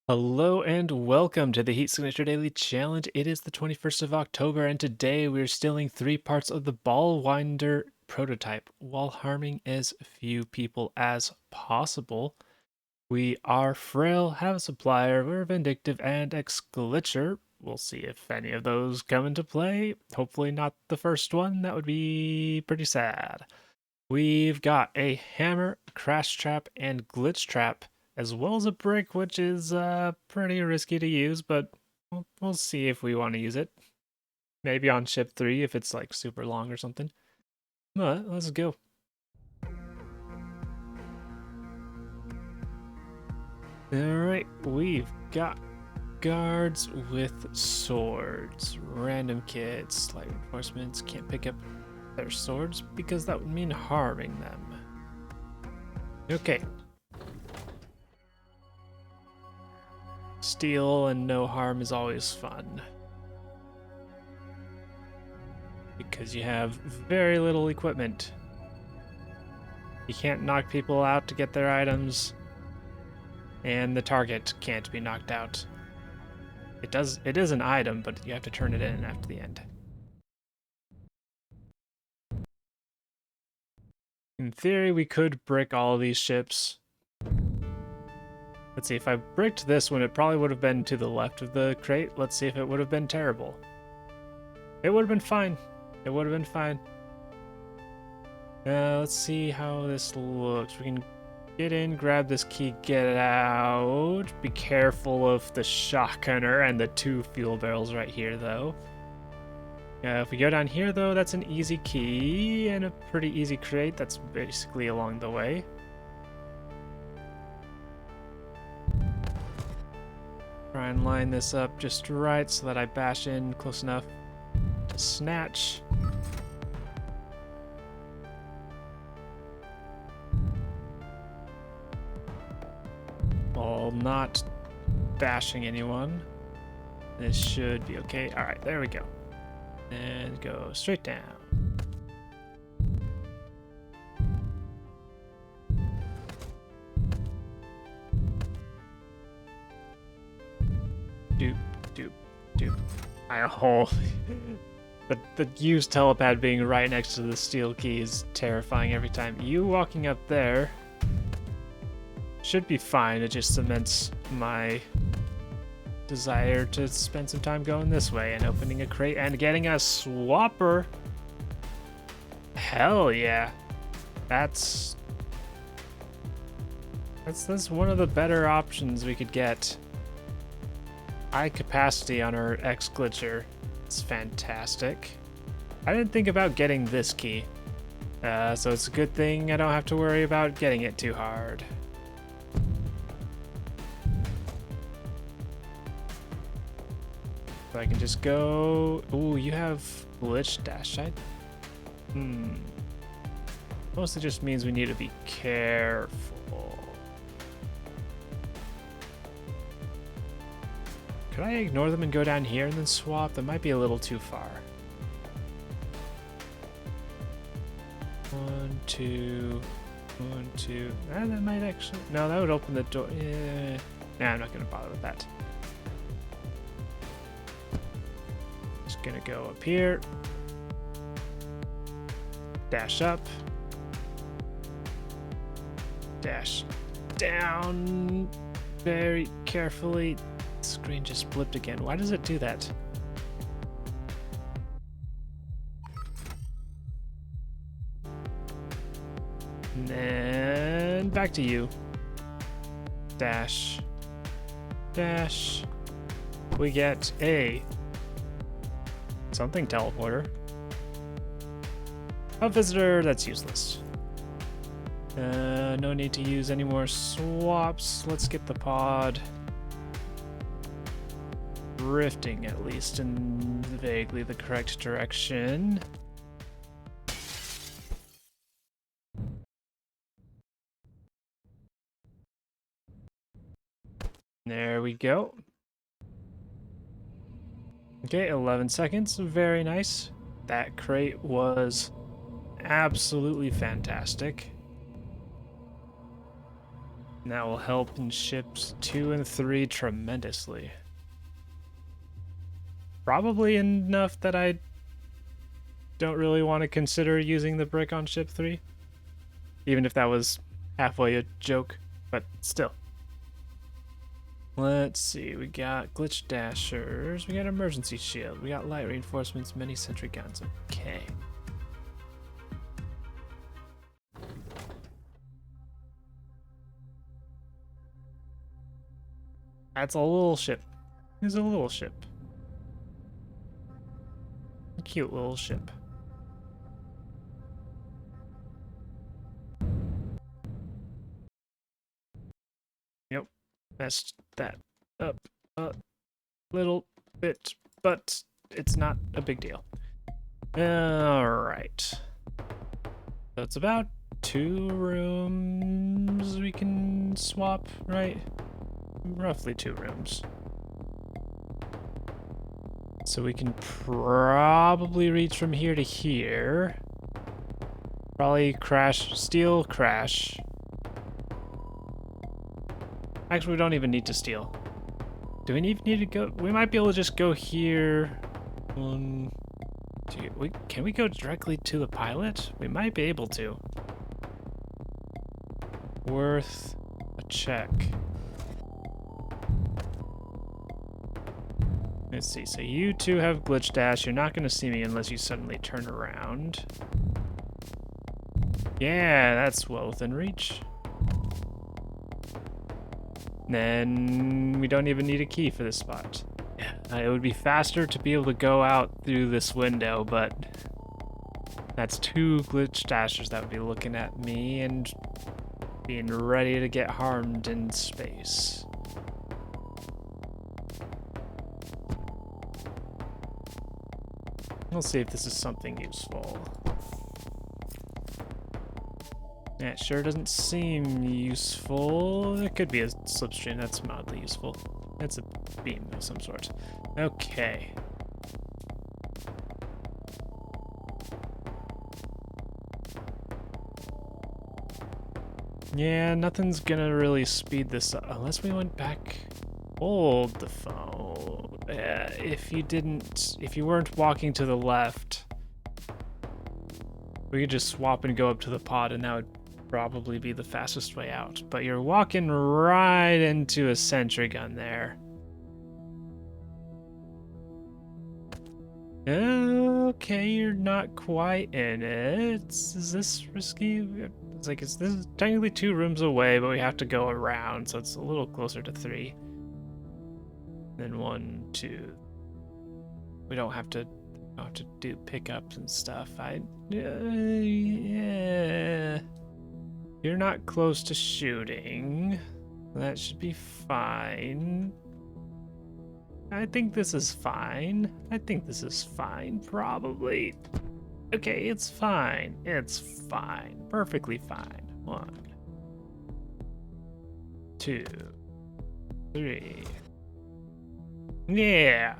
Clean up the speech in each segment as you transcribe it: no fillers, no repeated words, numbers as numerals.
Hello and welcome to the Heat Signature Daily Challenge. It is the 21st of October, and today we're stealing 3 parts of the ball winder prototype while harming as few people as possible. We are frail, have a supplier, we're vindictive, and ex-glitcher. We'll see if any of those come into play. Hopefully not the first one. That would be pretty sad. We've got a hammer, crash trap, and glitch trap, as well as a brick, which is pretty risky to use, but we'll see if we want to use it. Maybe on ship 3 if it's like super long or something. But let's go. Alright, we've got guards with swords. Random kids, light reinforcements, can't pick up their swords because that would mean harming them. Okay. Steal and no harm is always fun. Because you have very little equipment. You can't knock people out to get their items. And the target can't be knocked out. It is an item, but you have to turn it in after the end. In theory, we could brick all of these ships. Let's see, if I bricked this one, it probably would have been to the left of the crate. Let's see if it would have been terrible. It would have been fine. It would have been fine. Let's see how this looks. We can get in, grab this key, get out. Be careful of the shotgunner and the 2 fuel barrels right here, though. If we go down here, though, that's an easy key and a pretty easy crate. That's basically along the way. Try and line this up just right so that I bash in close enough to snatch. While not bashing anyone. This should be okay. Alright, there we go. And go straight down. Doop, doop, doop. The used telepad being right next to the steel key is terrifying every time. You walking up there should be fine. It just cements my desire to spend some time going this way and opening a crate and getting a swapper. Hell yeah. That's one of the better options we could get. High capacity on our ex-glitcher. It's fantastic. I didn't think about getting this key. So it's a good thing I don't have to worry about getting it too hard. So I can just go... Ooh, you have glitch dash. Mostly just means we need to be careful. Could I ignore them and go down here and then swap? That might be a little too far. 1, 2, 1, 2. That might actually... No, that would open the door. Yeah. Nah, I'm not going to bother with that. Just going to go up here. Dash up. Dash down very carefully. Screen just flipped again. Why does it do that? And then back to you. Dash. Dash. We get a something teleporter. A visitor, that's useless. No need to use any more swaps. Let's get the pod drifting, at least in vaguely the correct direction. There we go. Okay, 11 seconds. Very nice. That crate was absolutely fantastic. And that will help in ships 2 and 3 tremendously. Probably enough that I don't really want to consider using the brick on ship 3. Even if that was halfway a joke, but still. Let's see, we got glitch dashers, we got emergency shield, we got light reinforcements, many sentry guns. Okay. That's a little ship. It's a little ship. A cute little ship. Yep. Messed that up a little bit, but it's not a big deal. Alright. So it's about 2 rooms we can swap, right? Roughly 2 rooms. So we can probably reach from here to here. Probably crash, steal, crash. Actually, we don't even need to steal. Do we even need to go? We might be able to just go here. 1, 2. Can we go directly to the pilot? We might be able to. Worth a check. Let's see, so you two have glitch dash. You're not gonna see me unless you suddenly turn around. Yeah, that's well within reach. Then we don't even need a key for this spot. It would be faster to be able to go out through this window, but that's 2 glitch dashers that would be looking at me and being ready to get harmed in space. We'll see if this is something useful. Yeah, it sure doesn't seem useful. It could be a slipstream, that's mildly useful. It's a beam of some sort. Okay. Yeah, nothing's gonna really speed this up unless we went back. Hold the phone. If you weren't walking to the left, we could just swap and go up to the pod, and that would probably be the fastest way out. But you're walking right into a sentry gun there. Okay, you're not quite in it. Is this risky? It's like, this is technically 2 rooms away, but we have to go around, so it's a little closer to 3. Then 1, 2. We don't have to do pickups and stuff. Yeah. You're not close to shooting. That should be fine. I think this is fine. Probably. Okay, it's fine. It's fine. Perfectly fine. 1, 2, 3. Yeah.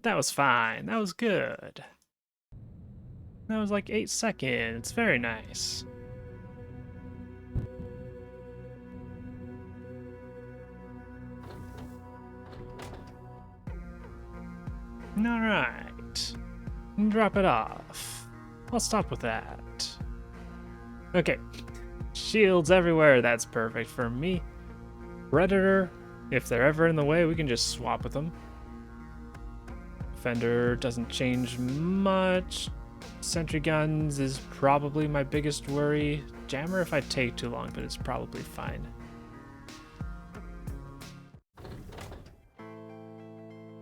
That was fine. That was good. That was like 8 seconds. Very nice. Alright. Drop it off. I'll stop with that. Okay. Shields everywhere. That's perfect for me. Predator. If they're ever in the way, we can just swap with them. Fender doesn't change much. Sentry guns is probably my biggest worry. Jammer if I take too long, but it's probably fine.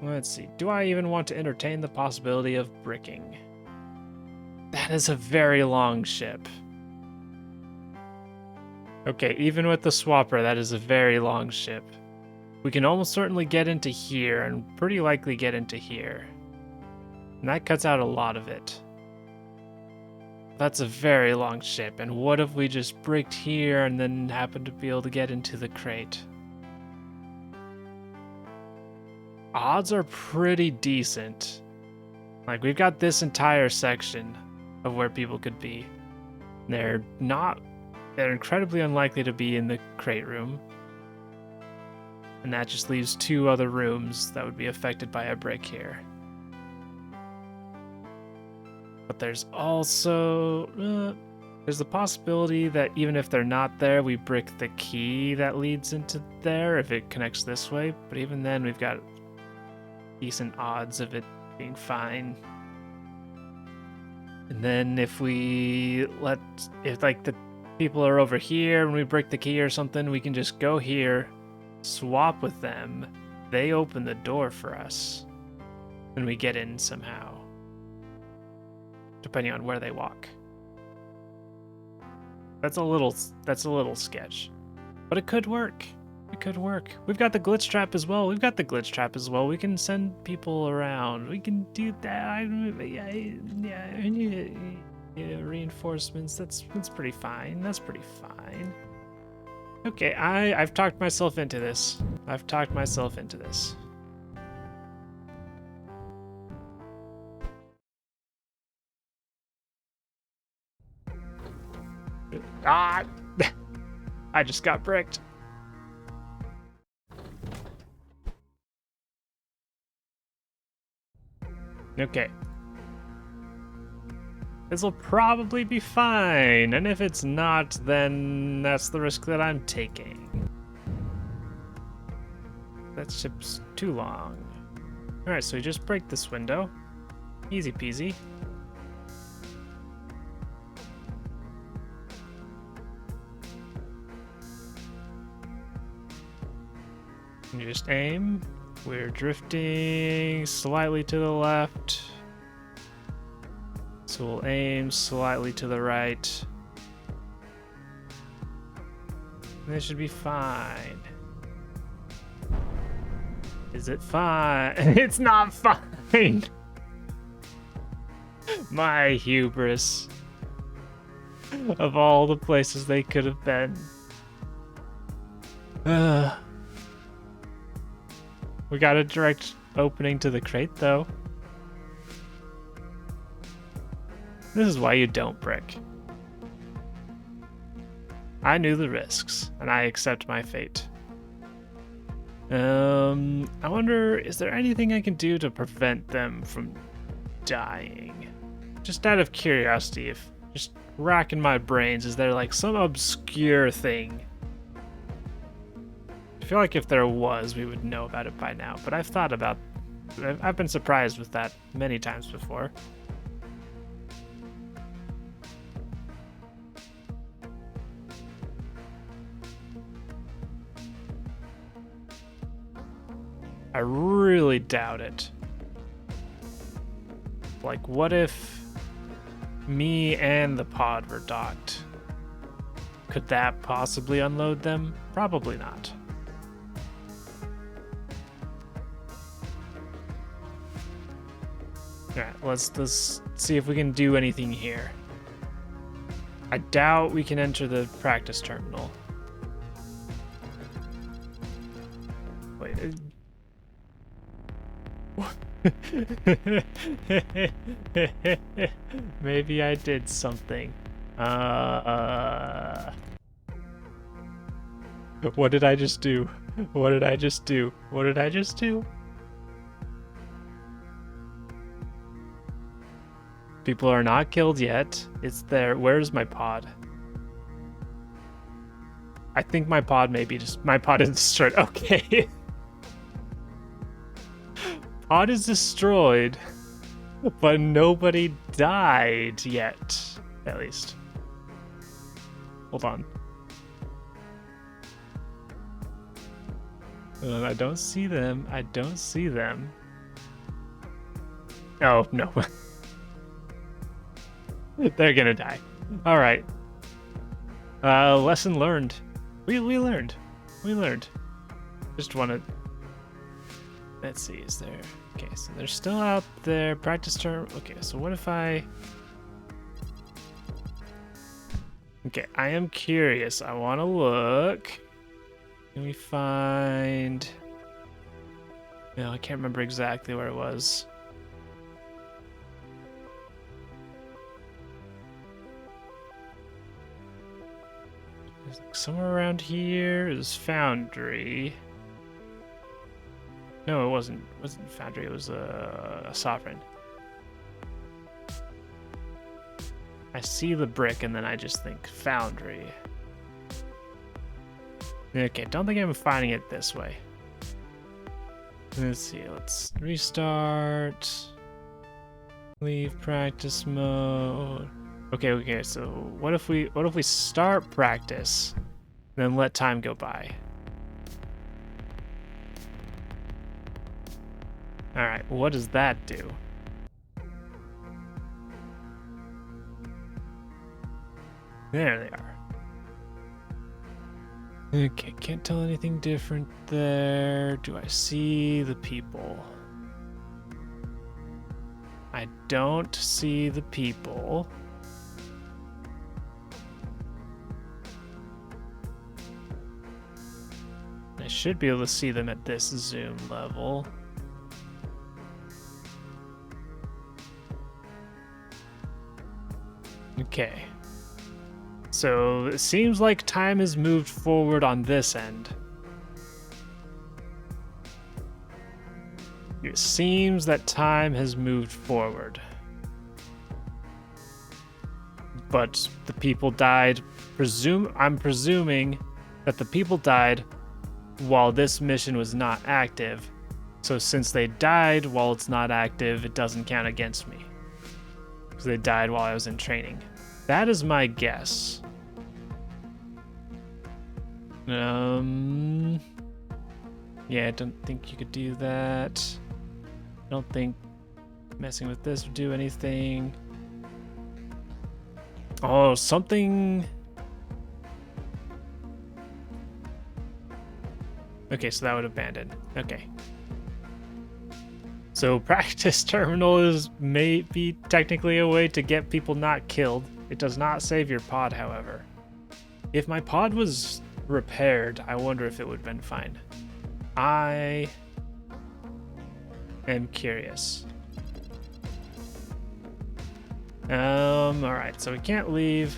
Let's see. Do I even want to entertain the possibility of bricking? That is a very long ship. Okay, even with the swapper, that is a very long ship. We can almost certainly get into here, and pretty likely get into here. And that cuts out a lot of it. That's a very long ship, and what if we just bricked here and then happened to be able to get into the crate? Odds are pretty decent. Like, we've got this entire section of where people could be. They're not They're incredibly unlikely to be in the crate room. And that just leaves 2 other rooms that would be affected by a break here. But there's also... there's the possibility that even if they're not there, we brick the key that leads into there if it connects this way. But even then, we've got decent odds of it being fine. And then if like the people are over here and we break the key or something, we can just go here, swap with them. They open the door for us, and we get in somehow, depending on where they walk. That's a little sketch, but it could work. It could work. We've got the glitch trap as well. We can send people around. We can do that. Yeah, reinforcements. That's pretty fine. That's pretty fine. Okay, I've talked myself into this. Ah! I just got bricked. Okay. This'll probably be fine, and if it's not, then that's the risk that I'm taking. That ship's too long. Alright, so we just break this window. Easy peasy. You just aim. We're drifting slightly to the left. So we'll aim slightly to the right. And it should be fine. Is it fine? It's not fine! My hubris. Of all the places they could have been. We got a direct opening to the crate, though. This is why you don't brick. I knew the risks, and I accept my fate. I wonder, is there anything I can do to prevent them from dying? Just out of curiosity, if just racking my brains, is there like some obscure thing? I feel like if there was, we would know about it by now, but I've been surprised with that many times before. I really doubt it. Like, what if me and the pod were docked? Could that possibly unload them? Probably not. Alright, let's see if we can do anything here. I doubt we can enter the practice terminal. Wait. Maybe I did something. What did I just do? What did I just do? What did I just do? People are not killed yet. It's there. Where's my pod? I think my pod my pod is destroyed. Okay. Pod is destroyed, but nobody died yet, at least. Hold on. I don't see them. I don't see them. Oh, no. They're gonna die. All right. Lesson learned. We learned. We learned. Just want to... Let's see, is there... Okay, so they're still out there. Practice term... Okay, so what if I... Okay, I am curious. I want to look. Can we find... No, I can't remember exactly where it was. somewhere around here is Foundry. No, it wasn't Foundry, it was a Sovereign. I see the brick and then I just think Foundry. Okay, don't think I'm finding it this way. Let's see, let's restart. Leave practice mode. Okay, so what if we start practice, then let time go by? Alright, what does that do? There they are. Okay, can't tell anything different there. Do I see the people? I don't see the people. I should be able to see them at this zoom level. Okay. So it seems like time has moved forward on this end. It seems that time has moved forward. But the people died. I'm presuming that the people died while this mission was not active. So since they died while it's not active, it doesn't count against me. Because they died while I was in training. That is my guess. Yeah, I don't think you could do that. I don't think messing with this would do anything. Oh, something. Okay, so that would abandon. Okay. So practice terminal is maybe technically a way to get people not killed. It does not save your pod, however. If my pod was repaired, I wonder if it would have been fine. I am curious. Alright, so we can't leave.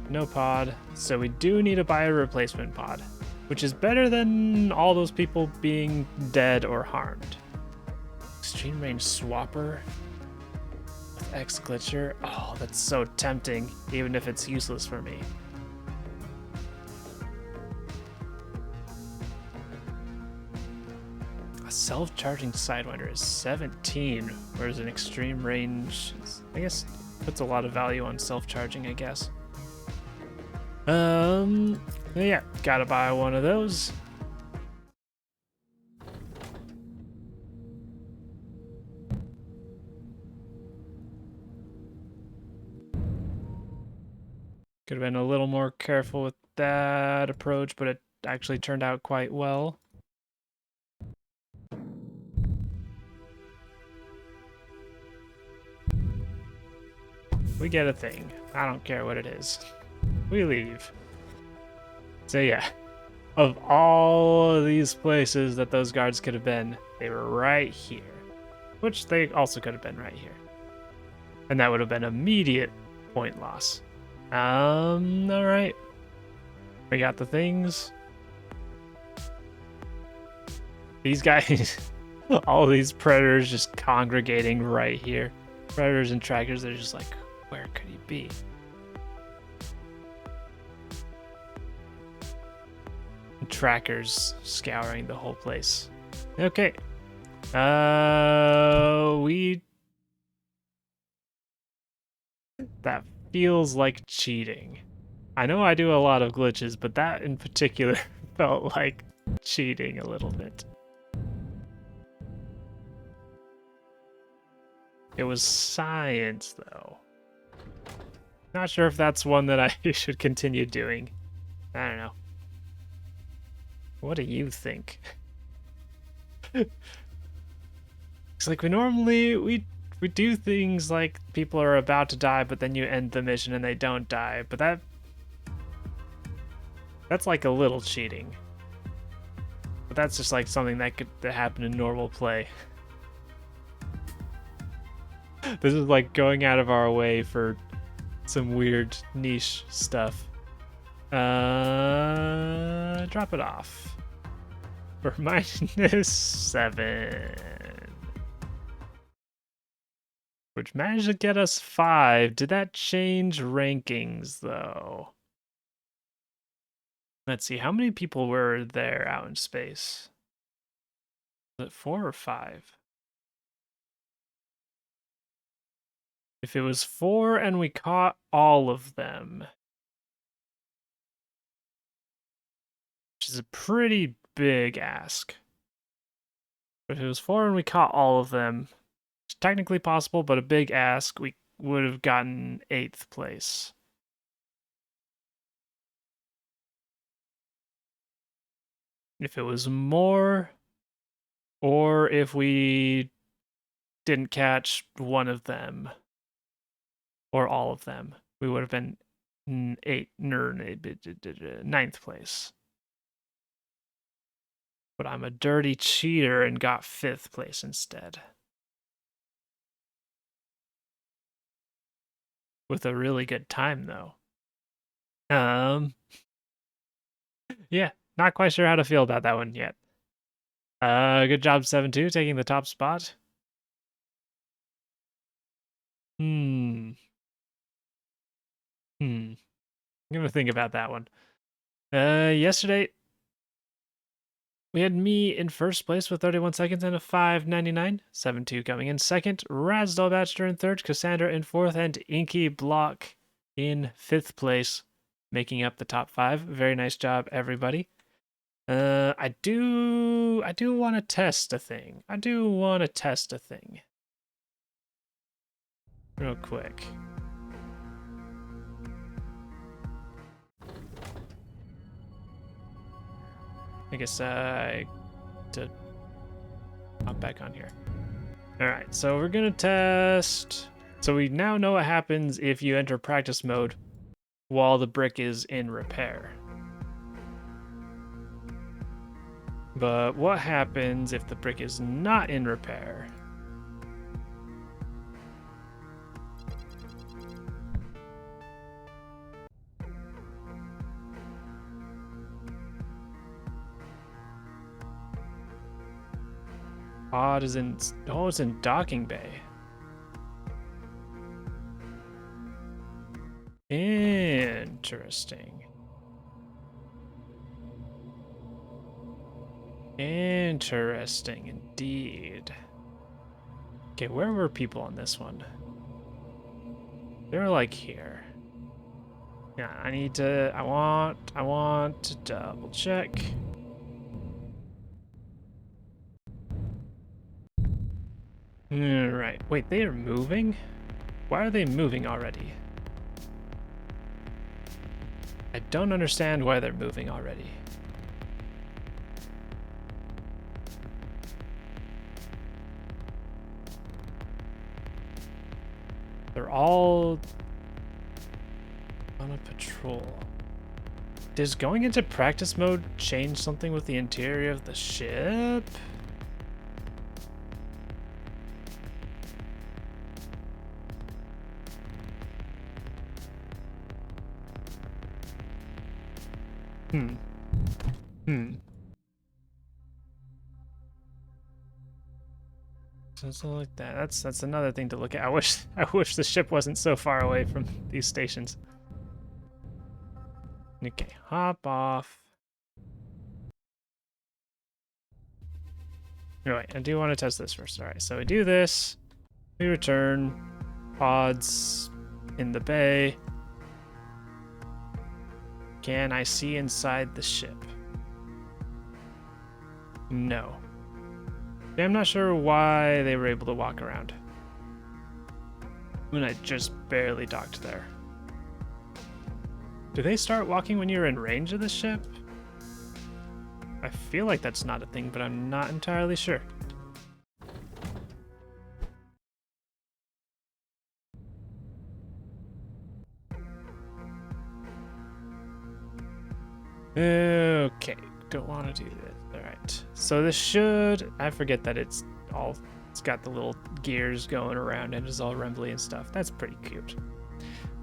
No pod. So we do need to buy a replacement pod, which is better than all those people being dead or harmed. Extreme range swapper with X glitcher. Oh, that's so tempting, even if it's useless for me. A self-charging sidewinder is 17, whereas an extreme range, I guess, puts a lot of value on self-charging, I guess. Yeah, gotta buy one of those. Could have been a little more careful with that approach, but it actually turned out quite well. We get a thing. I don't care what it is. We leave. So yeah, of all of these places that those guards could have been, they were right here. Which they also could have been right here. And that would have been immediate point loss. Alright. We got the things. These guys, all these predators just congregating right here. Predators and trackers, they're just like, where could he be? And trackers scouring the whole place. Okay. That feels like cheating. I know I do a lot of glitches, but that in particular felt like cheating a little bit. It was science, though. Not sure if that's one that I should continue doing. I don't know. What do you think? It's like we normally we do things like people are about to die, but then you end the mission and they don't die. But that's like a little cheating. But that's just like something that could happen in normal play. This is like going out of our way for some weird niche stuff. Drop it off. For -7. Which managed to get us 5. Did that change rankings, though? Let's see, how many people were there out in space? Was it 4 or 5? If it was 4 and we caught all of them, which is a pretty big ask. But if it was 4 and we caught all of them, it's technically possible, but a big ask, we would have gotten 8th place. If it was more, or if we didn't catch one of them, or all of them, we would have been 9th place. But I'm a dirty cheater and got 5th place instead. With a really good time, though. Yeah, not quite sure how to feel about that one yet. Good job, 7-2, taking the top spot. I'm gonna think about that one. Yesterday, we had me in first place with 31 seconds and a 5.99. 7-2 coming in second. Razdal Batcher in third. Cassandra in fourth. And Inky Block in 5th place, making up the top 5. Very nice job, everybody. I do want to test a thing. Real quick. I guess to hop back on here. All right, so we're gonna test. So we now know what happens if you enter practice mode while the brick is in repair. But what happens if the brick is not in repair? Pod is in, oh, it's in docking bay. Interesting. Interesting indeed. Okay, where were people on this one? They're like here. Yeah, I want to double check. Alright, wait, they are moving? Why are they moving already? I don't understand why they're moving already. They're all on a patrol. Does going into practice mode change something with the interior of the ship? Something like that. That's another thing to look at. I wish the ship wasn't so far away from these stations. Okay, hop off. Alright, I do want to test this first. Alright, so we do this. We return. Pods in the bay. Can I see inside the ship? No. I'm not sure why they were able to walk around when I just barely docked there. Do they start walking when you're in range of the ship? I feel like that's not a thing, but I'm not entirely sure. Okay, don't want to do this. Alright, so this should, I forget that it's got the little gears going around and it's all rumbly and stuff. That's pretty cute.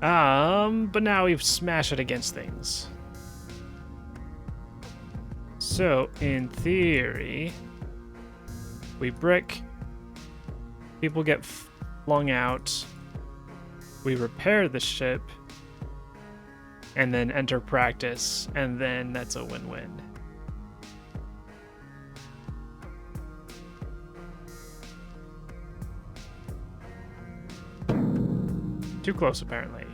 But now we've smashed it against things. So, in theory, we brick, people get flung out, we repair the ship, and then enter practice, and then that's a win-win. Too close, apparently.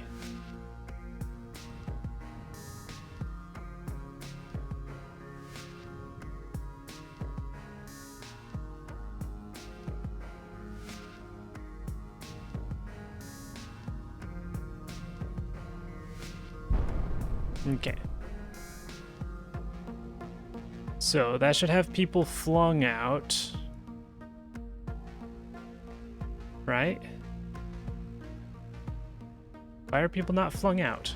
Okay. So that should have people flung out. Right? Why are people not flung out?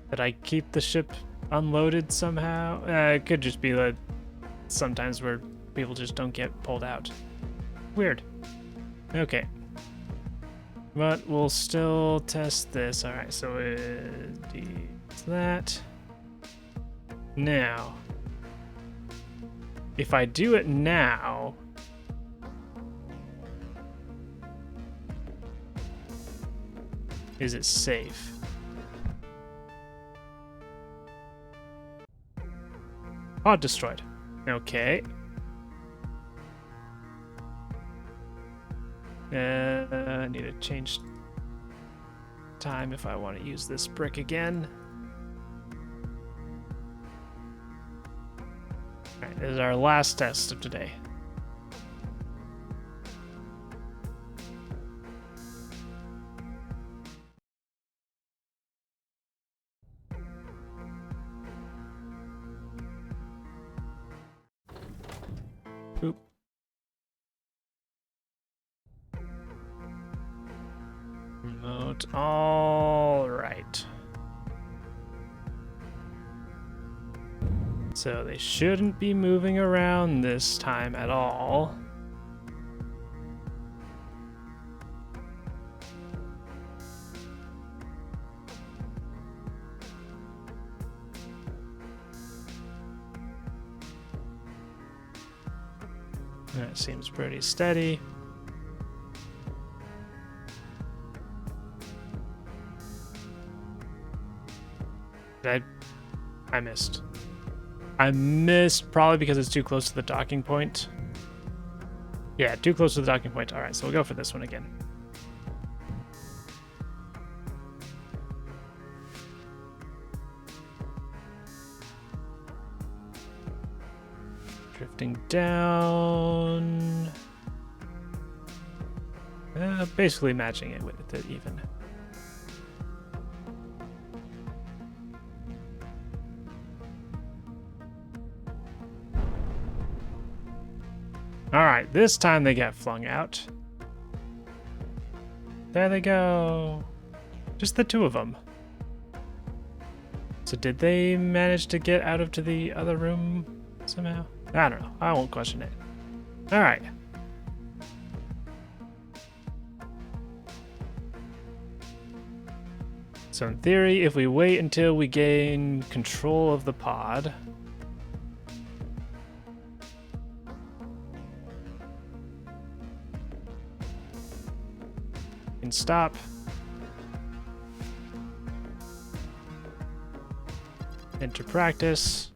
Did I keep the ship unloaded somehow? It could just be that sometimes where people just don't get pulled out. Weird. Okay. But we'll still test this. Alright, so it's that. Now, if I do it now, is it safe? Pod destroyed. Okay. I need to change time if I want to use this brick again. Alright, this is our last test of today. Oop. Remote. All right. So they shouldn't be moving around this time at all. That seems pretty steady. I missed. I missed probably because it's too close to the docking point. Yeah, too close to the docking point. All right, so we'll go for this one again. Drifting down. Basically matching it with it even. All right, this time they get flung out. There they go. Just the two of them. So did they manage to get out of to the other room somehow? I don't know. I won't question it. All right. So in theory, if we wait until we gain control of the pod, can stop. Enter practice.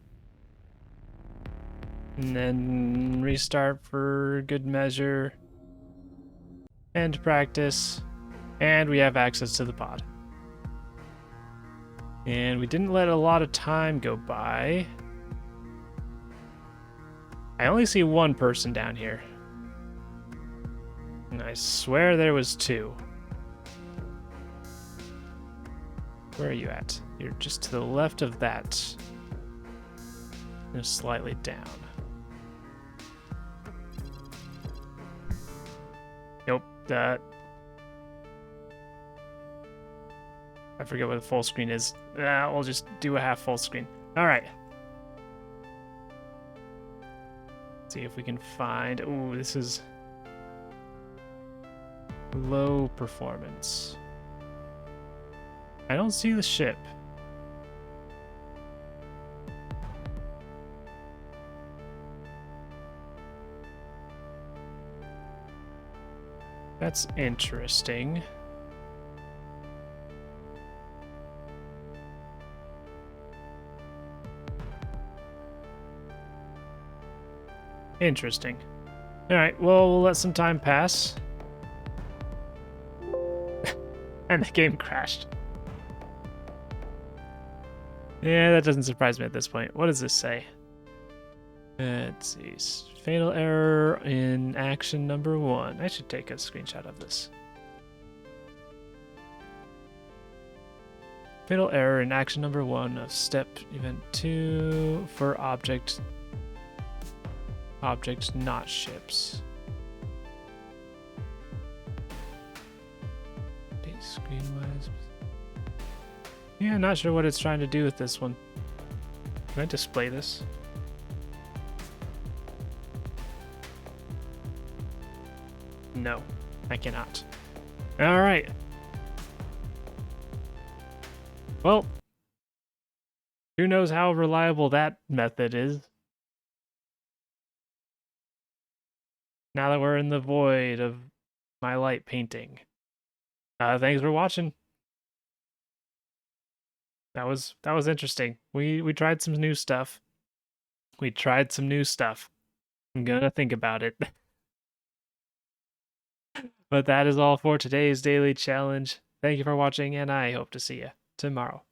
And then restart for good measure. End practice. And we have access to the pod. And we didn't let a lot of time go by. I only see one person down here. And I swear there was two. Where are you at? You're just to the left of that. Just slightly down. Nope, that. I forget what the full screen is. We'll just do a half full screen. All right. See if we can find. Ooh, this is low performance. I don't see the ship. That's interesting. Interesting. Alright, well, we'll let some time pass. And the game crashed. Yeah, that doesn't surprise me at this point. What does this say? Let's see. Fatal error in action number 1. I should take a screenshot of this. Fatal error in action number 1 of step event 2 for objects not ships. Update screen wise. Yeah, not sure what it's trying to do with this one. Can I display this? No, I cannot. All right. Well, who knows how reliable that method is? Now that we're in the void of my light painting. Thanks for watching. That was interesting. We tried some new stuff. I'm gonna think about it. But that is all for today's daily challenge. Thank you for watching, and I hope to see you tomorrow.